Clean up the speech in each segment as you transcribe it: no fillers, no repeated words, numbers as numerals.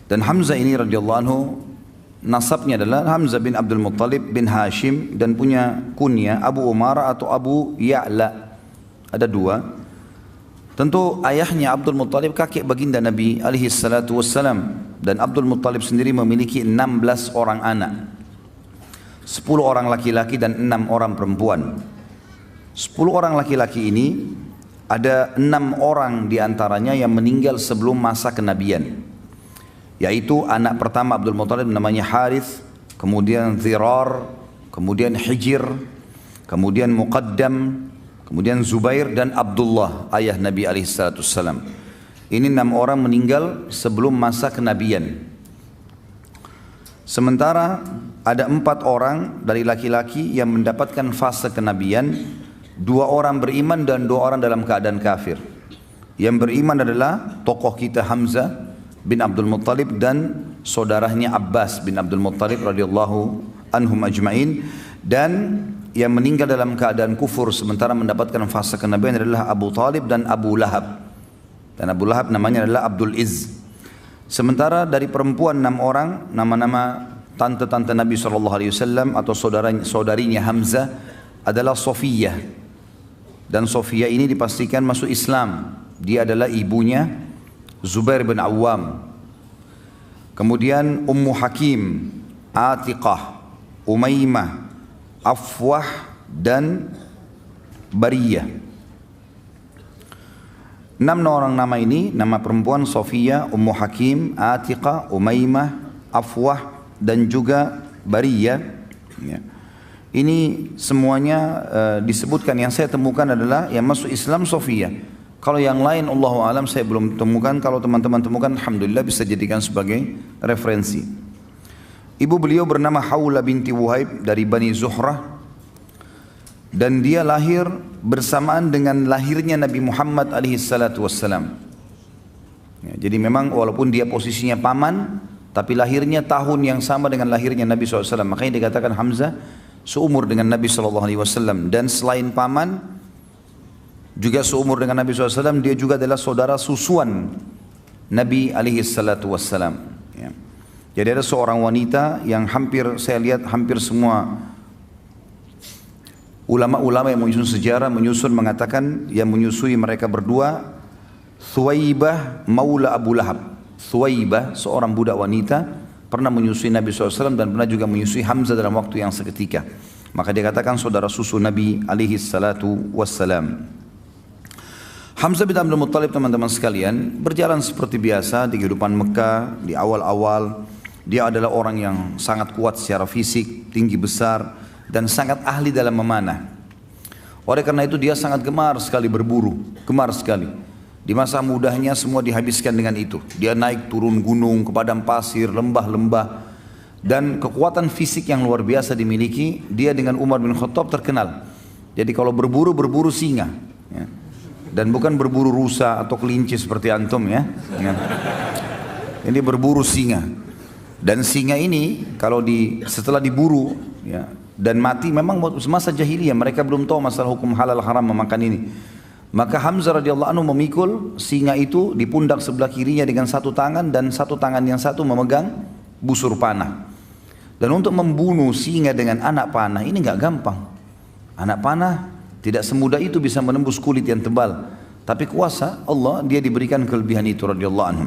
Dan Hamzah ini radhiyallahu anhu nasabnya adalah Hamzah bin Abdul Muttalib bin Hashim dan punya kunya Abu Umara atau Abu Ya'la. Ada dua. Tentu ayahnya Abdul Muttalib kakek baginda Nabi alaihi salatu wassalam, dan Abdul Muttalib sendiri memiliki 16 orang anak. 10 orang laki-laki dan 6 orang perempuan. 10 orang laki-laki ini ada 6 orang diantaranya yang meninggal sebelum masa kenabian, yaitu anak pertama Abdul Muttalib namanya Harith, kemudian Zirar, kemudian Hijir, kemudian Muqaddam, kemudian Zubair dan Abdullah ayah Nabi alaihissalam. Ini 6 orang meninggal sebelum masa kenabian. Sementara ada 4 orang dari laki-laki yang mendapatkan fase kenabian, 2 orang beriman dan 2 orang dalam keadaan kafir. Yang beriman adalah tokoh kita Hamzah bin Abdul Muttalib dan saudaranya Abbas bin Abdul Muttalib radhiyallahu anhum ajma'in, dan yang meninggal dalam keadaan kufur sementara mendapatkan fase kenabian adalah Abu Talib dan Abu Lahab. Dan Abu Lahab namanya adalah Abdul Izz. Sementara dari perempuan 6 orang, nama-nama tante-tante Nabi SAW atau saudarinya Hamzah adalah Sofiyah. Dan Sofiyah ini dipastikan masuk Islam. Dia adalah ibunya Zubair bin Awam. Kemudian Ummu Hakim, Atiqah, Umaymah, Afwah dan Bariyah. 6 orang nama ini, nama perempuan Sofiyah, Ummu Hakim, Atiqah, Umaymah, Afwah dan juga Bariyah. Ini semuanya disebutkan. Yang saya temukan adalah yang masuk Islam Sofiyah. Kalau yang lain Allahu alam saya belum temukan. Kalau teman-teman temukan, alhamdulillah bisa jadikan sebagai referensi. Ibu beliau bernama Hawla binti Wuhaib dari Bani Zuhrah, dan dia lahir bersamaan dengan lahirnya Nabi Muhammad alaihi salatu wassalam. Jadi memang walaupun dia posisinya paman, tapi lahirnya tahun yang sama dengan lahirnya Nabi SAW. Makanya dikatakan Hamzah seumur dengan Nabi SAW. Dan selain paman, juga seumur dengan Nabi SAW, dia juga adalah saudara susuan Nabi SAW. Ya. Jadi ada seorang wanita yang saya lihat hampir semua ulama-ulama yang menyusun sejarah mengatakan yang menyusui mereka berdua Thuwaibah maula Abu Lahab. Thuwaibah seorang budak wanita pernah menyusui Nabi SAW dan pernah juga menyusui Hamzah dalam waktu yang seketika. Maka dia katakan saudara susu Nabi SAW. Hamzah bin Abdul Muttalib, teman-teman sekalian, berjalan seperti biasa di kehidupan Mekah di awal-awal. Dia adalah orang yang sangat kuat secara fisik, tinggi besar, dan sangat ahli dalam memanah. Oleh karena itu dia sangat gemar sekali berburu, gemar sekali. Di masa mudanya semua dihabiskan dengan itu. Dia naik turun gunung, ke padang pasir, lembah-lembah. Dan kekuatan fisik yang luar biasa dimiliki. Dia dengan Umar bin Khattab terkenal. Jadi kalau berburu, berburu singa. Ya. Dan bukan berburu rusa atau kelinci seperti antum ya. Ini berburu singa. Dan singa ini kalau setelah diburu ya, dan mati, memang semasa jahiliyah mereka belum tahu masalah hukum halal haram memakan ini. Maka Hamzah radhiyallahu anhu memikul singa itu di pundak sebelah kirinya dengan satu tangan, dan satu tangan yang satu memegang busur panah. Dan untuk membunuh singa dengan anak panah ini nggak gampang. Anak panah tidak semudah itu bisa menembus kulit yang tebal. Tapi kuasa Allah, dia diberikan kelebihan itu radhiyallahu anhu.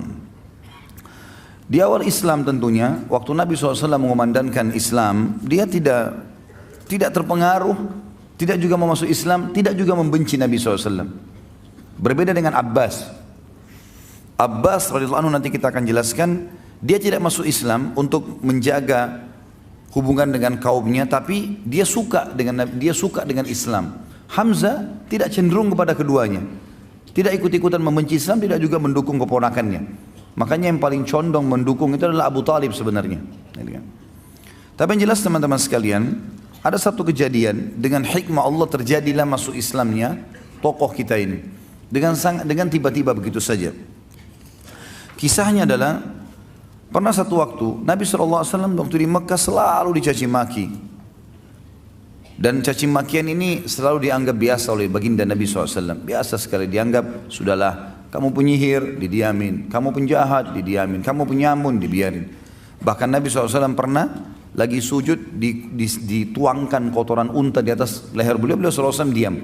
Di awal Islam tentunya, waktu Nabi SAW mengumandangkan Islam, dia tidak terpengaruh, tidak juga mau masuk Islam, tidak juga membenci Nabi SAW. Berbeda dengan Abbas. Abbas radhiyallahu anhu nanti kita akan jelaskan, dia tidak masuk Islam untuk menjaga hubungan dengan kaumnya, tapi dia suka dengan Islam. Hamzah tidak cenderung kepada keduanya. Tidak ikut-ikutan membenci Islam, tidak juga mendukung keponakannya. Makanya yang paling condong mendukung itu adalah Abu Talib sebenarnya. Tapi yang jelas teman-teman sekalian, ada satu kejadian dengan hikmah Allah terjadilah masuk Islamnya tokoh kita ini. Dengan tiba-tiba begitu saja. Kisahnya adalah, pernah satu waktu Nabi SAW waktu di Mekah selalu dicaci maki. Dan caci makian ini selalu dianggap biasa oleh baginda Nabi SAW. Biasa sekali dianggap, sudahlah Kamu penyihir, didiamin. Kamu penjahat, didiamin. Kamu penyamun, dibiarin. Bahkan Nabi SAW pernah lagi sujud, dituangkan kotoran unta di atas leher beliau, beliau SAW diam.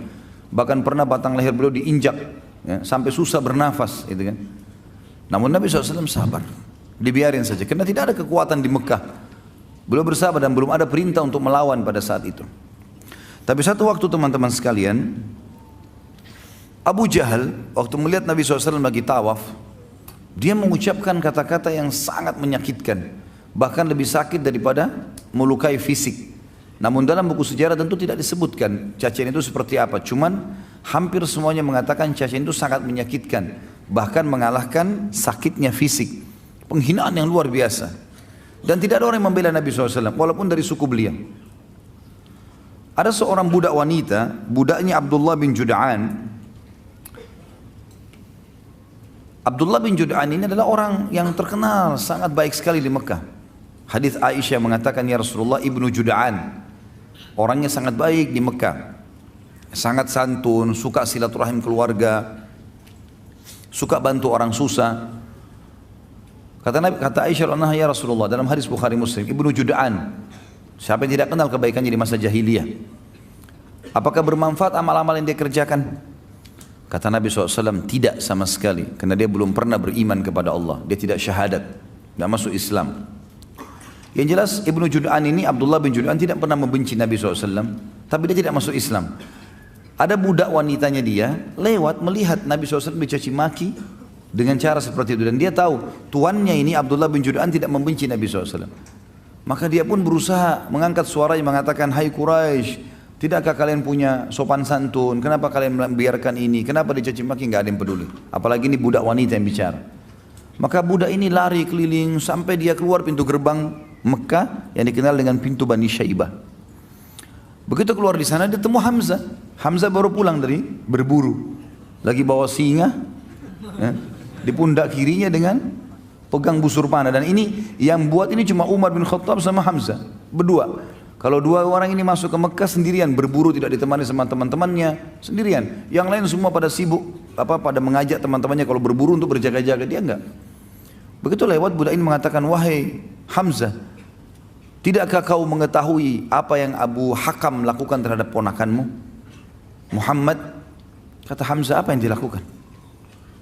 Bahkan pernah batang leher beliau diinjak, ya, sampai susah bernafas, gitu kan. Namun Nabi SAW sabar, dibiarin saja, karena tidak ada kekuatan di Mekah. Beliau bersabar dan belum ada perintah untuk melawan pada saat itu. Tapi satu waktu teman-teman sekalian, Abu Jahal waktu melihat Nabi SAW lagi tawaf, dia mengucapkan kata-kata yang sangat menyakitkan. Bahkan lebih sakit daripada melukai fisik. Namun dalam buku sejarah tentu tidak disebutkan cacian itu seperti apa. Cuman hampir semuanya mengatakan cacian itu sangat menyakitkan. Bahkan mengalahkan sakitnya fisik. Penghinaan yang luar biasa. Dan tidak ada orang yang membela Nabi SAW walaupun dari suku beliau. Ada seorang budak wanita, budaknya Abdullah bin Jud'an. Abdullah bin Jud'an ini adalah orang yang terkenal sangat baik sekali di Mekah. Hadis Aisyah mengatakan, ya Rasulullah, ibnu Jud'an, orangnya sangat baik di Mekah, sangat santun, suka silaturahim keluarga, suka bantu orang susah. Kata Aisyah, ya Rasulullah, dalam hadis Bukhari Muslim, ibnu Jud'an, siapa yang tidak kenal kebaikannya di masa jahiliyah? Apakah bermanfaat amal-amal yang dia kerjakan? Kata Nabi SAW, tidak sama sekali, karena dia belum pernah beriman kepada Allah, dia tidak syahadat, tidak masuk Islam. Yang jelas Ibnu Jud'an ini, Abdullah bin Jud'an, tidak pernah membenci Nabi SAW, tapi dia tidak masuk Islam. Ada budak wanitanya dia lewat melihat Nabi SAW dicaci maki dengan cara seperti itu, dan dia tahu tuannya ini Abdullah bin Jud'an tidak membenci Nabi SAW. Maka dia pun berusaha mengangkat suaranya mengatakan, hai Quraisy, tidakkah kalian punya sopan santun? Kenapa kalian membiarkan ini? Kenapa dicaci maki? Enggak ada yang peduli. Apalagi ini budak wanita yang bicara. Maka budak ini lari keliling sampai dia keluar pintu gerbang Mekah yang dikenal dengan pintu Bani Syaibah. Begitu keluar di sana dia temu Hamzah. Hamzah baru pulang dari berburu, lagi bawa singa, ya, di pundak kirinya dengan pegang busur panah. Dan ini yang buat ini cuma Umar bin Khattab sama Hamzah berdua. Kalau dua orang ini masuk ke Mekah sendirian, berburu tidak ditemani sama teman-temannya, sendirian. Yang lain semua pada sibuk, pada mengajak teman-temannya kalau berburu untuk berjaga-jaga, dia enggak. Begitu lewat, budak ini mengatakan, wahai Hamzah, tidakkah kau mengetahui apa yang Abu Hakam lakukan terhadap ponakanmu Muhammad? Kata Hamzah, apa yang dilakukan?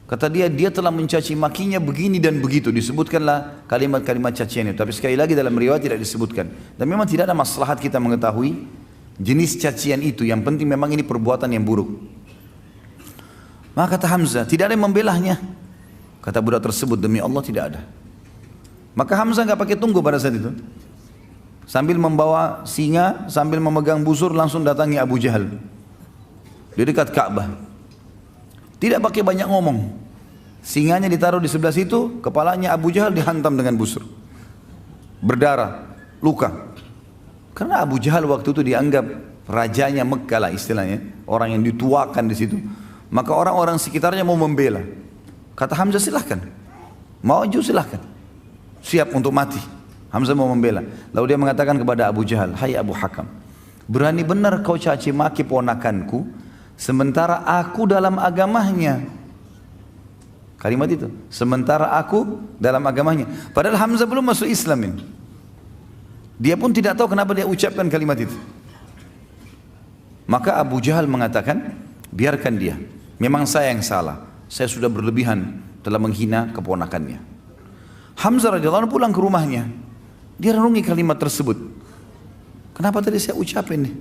Kata dia telah mencaci makinya begini dan begitu. Disebutkanlah kalimat-kalimat cacian itu. Tapi sekali lagi dalam riwayat tidak disebutkan. Dan memang tidak ada maslahat kita mengetahui jenis cacian itu. Yang penting memang ini perbuatan yang buruk. Maka kata Hamzah, tidak ada yang membelahnya. Kata budak tersebut, demi Allah tidak ada. Maka Hamzah nggak pakai tunggu pada saat itu. Sambil membawa singa, sambil memegang busur, langsung datangi Abu Jahal di dekat Ka'bah. Tidak pakai banyak ngomong. Singanya ditaruh di sebelah situ, kepalanya Abu Jahal dihantam dengan busur. Berdarah, luka. Karena Abu Jahal waktu itu dianggap rajanya Mekkah lah istilahnya, orang yang dituakan di situ. Maka orang-orang sekitarnya mau membela. Kata Hamzah, silahkan, maju silahkan, siap untuk mati. Hamzah mau membela. Lalu dia mengatakan kepada Abu Jahal, hai Abu Hakam, berani benar kau caci maki ponakanku, sementara aku dalam agamanya. Kalimat itu, sementara aku dalam agamanya. Padahal Hamzah belum masuk Islam ini. Dia pun tidak tahu kenapa dia ucapkan kalimat itu. Maka Abu Jahal mengatakan, biarkan dia, memang saya yang salah. Saya sudah berlebihan telah menghina keponakannya. Hamzah radhiyallahu anhu pulang ke rumahnya. Dia renungi kalimat tersebut. Kenapa tadi saya ucapin nih?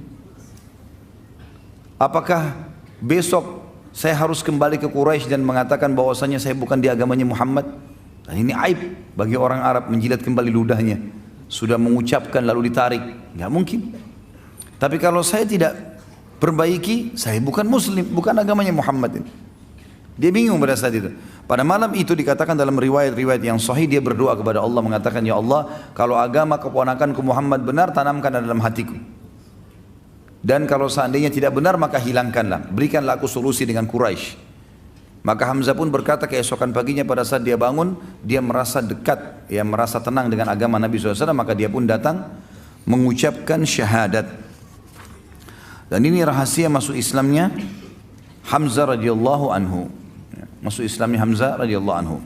Apakah besok saya harus kembali ke Quraisy dan mengatakan bahwasanya saya bukan di agamanya Muhammad? Dan ini aib bagi orang Arab menjilat kembali ludahnya. Sudah mengucapkan lalu ditarik, nggak mungkin. Tapi kalau saya tidak perbaiki, saya bukan Muslim, bukan agamanya Muhammad ini. Dia bingung pada saat itu. Pada malam itu dikatakan dalam riwayat-riwayat yang sahih, dia berdoa kepada Allah mengatakan, ya Allah, kalau agama keponakanku Muhammad benar, tanamkan dalam hatiku. Dan kalau seandainya tidak benar, maka hilangkanlah. Berikanlah aku solusi dengan Quraisy. Maka Hamzah pun berkata keesokan paginya pada saat dia bangun, dia merasa dekat, ya merasa tenang dengan agama Nabi SAW, maka dia pun datang mengucapkan syahadat. Dan ini rahasia masuk Islamnya Hamzah radhiyallahu anhu. masuk Islamnya Hamzah radhiyallahu anhu.